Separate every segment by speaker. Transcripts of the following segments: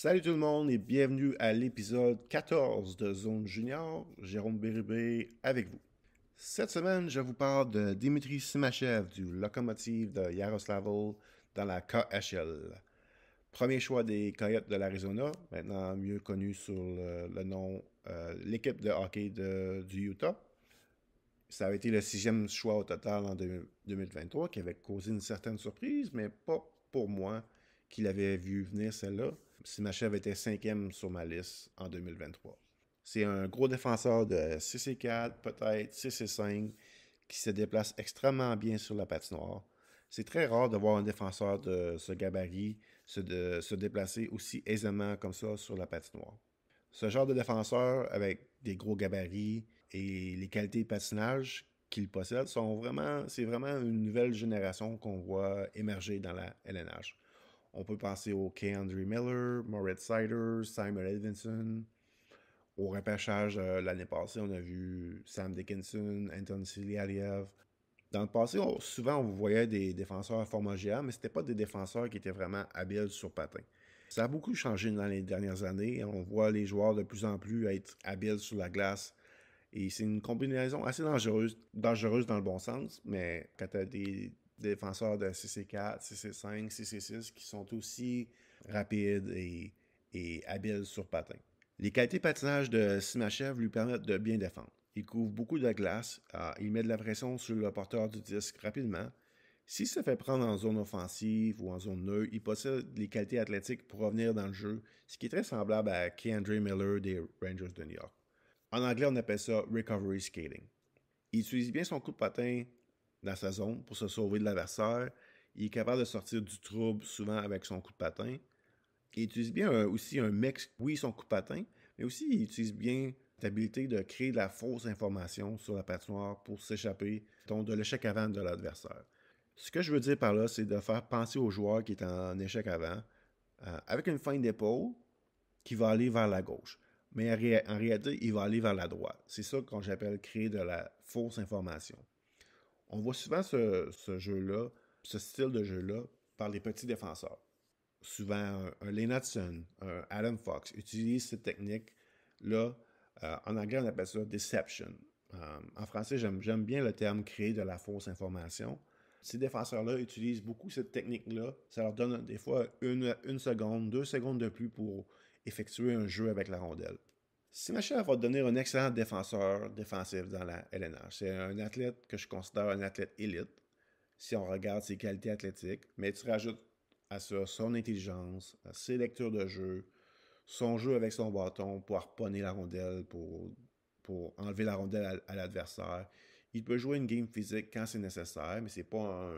Speaker 1: Salut tout le monde et bienvenue à l'épisode 14 de Zone Junior. Jérôme Bérubé avec vous. Cette semaine, je vous parle de Dimitri Simachev du Lokomotiv de Yaroslavl dans la KHL. Premier choix des Coyotes de l'Arizona, maintenant mieux connu sous le nom l'équipe de hockey du Utah. Ça a été le sixième choix au total en 2023 qui avait causé une certaine surprise, mais pas pour moi qui l'avais vu venir celle-là. Simachev était cinquième sur ma liste en 2023. C'est un gros défenseur de 6 et 4, peut-être 6 et 5, qui se déplace extrêmement bien sur la patinoire. C'est très rare de voir un défenseur de ce gabarit se déplacer aussi aisément comme ça sur la patinoire. Ce genre de défenseur avec des gros gabarits et les qualités de patinage qu'il possède c'est vraiment une nouvelle génération qu'on voit émerger dans la LNH. On peut penser au K'Andre Miller, Moritz Seider, Simon Edvinsson. Au repêchage l'année passée, on a vu Sam Dickinson, Anton Silialiev. Dans le passé, souvent on voyait des défenseurs à format géant, mais c'était pas des défenseurs qui étaient vraiment habiles sur patin. Ça a beaucoup changé dans les dernières années. On voit les joueurs de plus en plus être habiles sur la glace. Et c'est une combinaison assez dangereuse dans le bon sens, mais quand tu as des défenseurs de 6 et 4, 6 et 5, 6 et 6 qui sont aussi rapides et habiles sur patin. Les qualités de patinage de Simachev lui permettent de bien défendre. Il couvre beaucoup de glace, il met de la pression sur le porteur du disque rapidement. S'il se fait prendre en zone offensive ou en zone neutre, il possède les qualités athlétiques pour revenir dans le jeu, ce qui est très semblable à K'Andre Miller des Rangers de New York. En anglais, on appelle ça recovery skating. Il utilise bien son coup de patin dans sa zone pour se sauver de l'adversaire. Il est capable de sortir du trouble souvent avec son coup de patin. Il utilise bien aussi un mix, oui, son coup de patin, mais aussi il utilise bien l'habilité de créer de la fausse information sur la patinoire pour s'échapper de l'échec avant de l'adversaire. Ce que je veux dire par là, c'est de faire penser au joueur qui est en échec avant, avec une feinte d'épaule qui va aller vers la gauche. Mais en réalité, il va aller vers la droite. C'est ça qu'on j'appelle créer de la fausse information. On voit souvent ce jeu-là, ce style de jeu-là, par les petits défenseurs. Souvent, un Lennartson, un Adam Fox utilisent cette technique-là. En anglais, on appelle ça deception. En français, j'aime bien le terme créer de la fausse information. Ces défenseurs-là utilisent beaucoup cette technique-là. Ça leur donne des fois une seconde, 2 secondes de plus pour effectuer un jeu avec la rondelle. Simachev va devenir un excellent défenseur défensif dans la LNH. C'est un athlète que je considère un athlète élite si on regarde ses qualités athlétiques, mais tu rajoutes à ça son intelligence, ses lectures de jeu, son jeu avec son bâton pour harponner la rondelle, pour enlever la rondelle à l'adversaire. Il peut jouer une game physique quand c'est nécessaire, mais c'est pas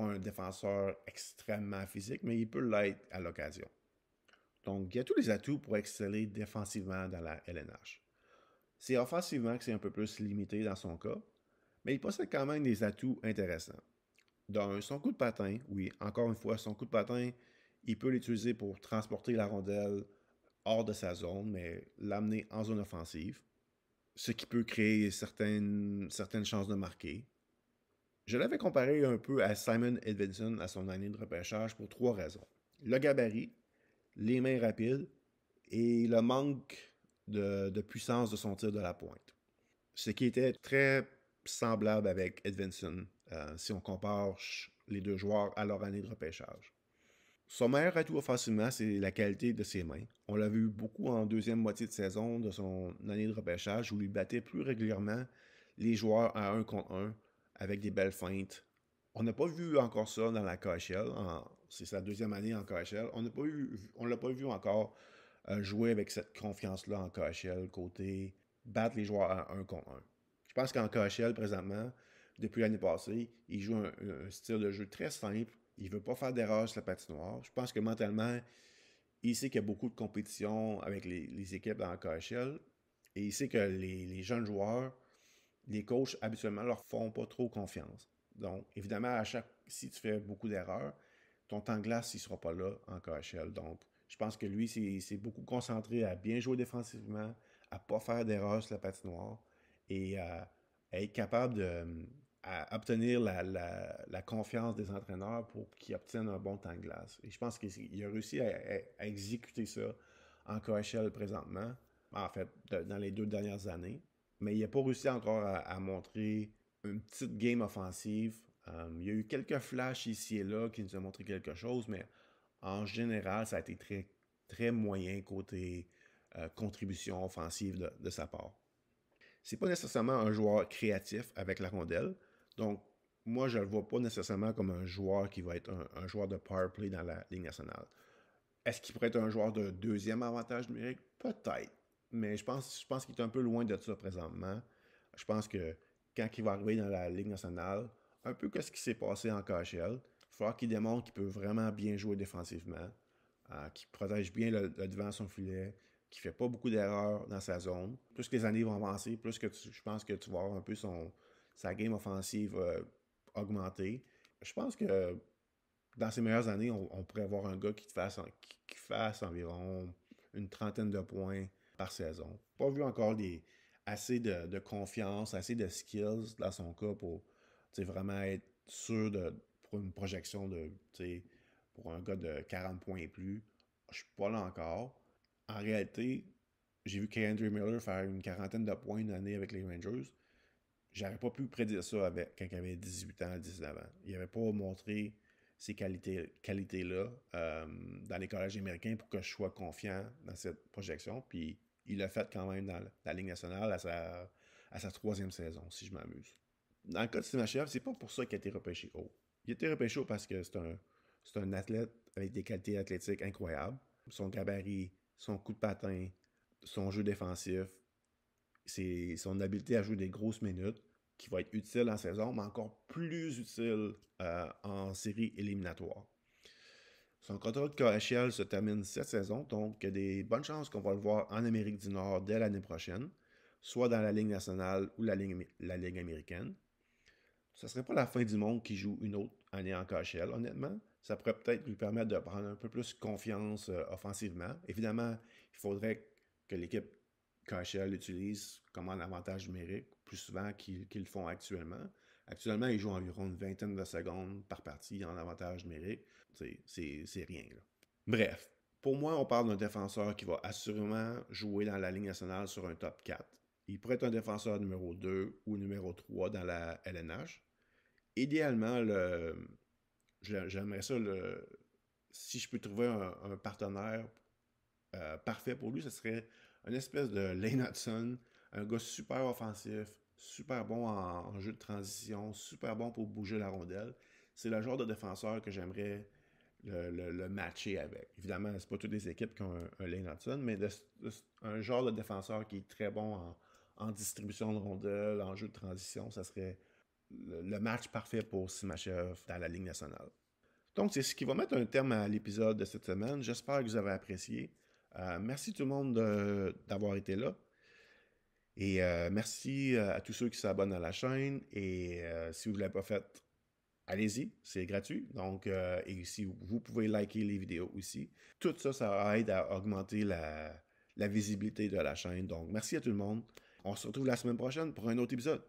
Speaker 1: un défenseur extrêmement physique, mais il peut l'être à l'occasion. Donc, il y a tous les atouts pour exceller défensivement dans la LNH. C'est offensivement que c'est un peu plus limité dans son cas, mais il possède quand même des atouts intéressants. Dans son coup de patin, oui, encore une fois, son coup de patin, il peut l'utiliser pour transporter la rondelle hors de sa zone, mais l'amener en zone offensive, ce qui peut créer certaines chances de marquer. Je l'avais comparé un peu à Simon Edvinsson à son année de repêchage pour 3 raisons. Le gabarit, les mains rapides et le manque de puissance de son tir de la pointe. Ce qui était très semblable avec Edvinsson si on compare les deux joueurs à leur année de repêchage. Son meilleur atout offensivement, c'est la qualité de ses mains. On l'a vu beaucoup en deuxième moitié de saison de son année de repêchage où il battait plus régulièrement les joueurs à 1 contre 1 avec des belles feintes. On n'a pas vu encore ça dans la KHL. C'est sa deuxième année en KHL. On ne l'a pas vu encore jouer avec cette confiance-là en KHL, côté battre les joueurs à 1 contre 1. Je pense qu'en KHL, présentement, depuis l'année passée, il joue un style de jeu très simple. Il ne veut pas faire d'erreurs sur la patinoire. Je pense que mentalement, il sait qu'il y a beaucoup de compétition avec les équipes dans la KHL. Et il sait que les jeunes joueurs, les coachs, habituellement, leur font pas trop confiance. Donc, évidemment, si tu fais beaucoup d'erreurs, ton temps de glace, il ne sera pas là en KHL. Donc, je pense que lui, c'est beaucoup concentré à bien jouer défensivement, à ne pas faire d'erreurs sur la patinoire et à être capable à obtenir la confiance des entraîneurs pour qu'ils obtiennent un bon temps de glace. Et je pense qu'il a réussi à exécuter ça en KHL présentement, en fait, dans les 2 dernières années. Mais il n'a pas réussi encore à montrer une petite game offensive. Il y a eu quelques flashs ici et là qui nous ont montré quelque chose, mais en général, ça a été très, très moyen côté contribution offensive de sa part. C'est pas nécessairement un joueur créatif avec la rondelle. Donc, moi, je ne le vois pas nécessairement comme un joueur qui va être un joueur de power play dans la Ligue nationale. Est-ce qu'il pourrait être un joueur de deuxième avantage numérique? Peut-être. Mais je pense qu'il est un peu loin de ça présentement. Je pense que quand il va arriver dans la Ligue nationale, un peu que ce qui s'est passé en KHL, il va falloir qu'il démontre qu'il peut vraiment bien jouer défensivement, qu'il protège bien le devant de son filet, qui fait pas beaucoup d'erreurs dans sa zone. Plus que les années vont avancer, plus que je pense que tu vas avoir un peu sa game offensive augmenter. Je pense que dans ses meilleures années, on pourrait avoir un gars qui fasse environ une trentaine de points par saison. Pas vu encore assez de confiance, assez de skills dans son cas pour vraiment être sûr pour une projection pour un gars de 40 points et plus. Je suis pas là encore. En réalité, j'ai vu qu'Andrew Miller faire une quarantaine de points une année avec les Rangers. J'aurais pas pu prédire ça quand il avait 18 ans, 19 ans. Il n'avait pas montré ces qualités-là dans les collèges américains pour que je sois confiant dans cette projection. Puis il l'a fait quand même dans la Ligue nationale à sa 3e saison, si je m'amuse. Dans le cas de Simachev, c'est pas pour ça qu'il a été repêché haut. Il a été repêché haut parce que c'est un athlète avec des qualités athlétiques incroyables. Son gabarit, son coup de patin, son jeu défensif, c'est son habileté à jouer des grosses minutes qui va être utile en saison, mais encore plus utile en série éliminatoire. Son contrat de KHL se termine cette saison, donc il y a des bonnes chances qu'on va le voir en Amérique du Nord dès l'année prochaine, soit dans la Ligue nationale ou la Ligue américaine. Ce ne serait pas la fin du monde qui joue une autre année en KHL, honnêtement. Ça pourrait peut-être lui permettre de prendre un peu plus confiance offensivement. Évidemment, il faudrait que l'équipe KHL l'utilise comme un avantage numérique plus souvent qu'ils le font actuellement. Actuellement, ils jouent environ une vingtaine de secondes par partie en avantage numérique. C'est rien. Là. Bref, pour moi, on parle d'un défenseur qui va assurément jouer dans la Ligue nationale sur un top 4. Il pourrait être un défenseur numéro 2 ou numéro 3 dans la LNH. Idéalement, j'aimerais ça, si je peux trouver un partenaire parfait pour lui, ce serait une espèce de Lane Hudson, un gars super offensif, super bon en jeu de transition, super bon pour bouger la rondelle. C'est le genre de défenseur que j'aimerais le matcher avec. Évidemment, c'est pas toutes les équipes qui ont un Lane Hudson, mais un genre de défenseur qui est très bon en distribution de rondelles, en jeu de transition, ça serait le match parfait pour Simachev dans la Ligue nationale. Donc, c'est ce qui va mettre un terme à l'épisode de cette semaine. J'espère que vous avez apprécié. Merci tout le monde d'avoir été là. Et merci à tous ceux qui s'abonnent à la chaîne. Et si vous ne l'avez pas fait, allez-y, c'est gratuit. Donc, et si vous pouvez liker les vidéos aussi. Tout ça, ça aide à augmenter la visibilité de la chaîne. Donc, merci à tout le monde. On se retrouve la semaine prochaine pour un autre épisode.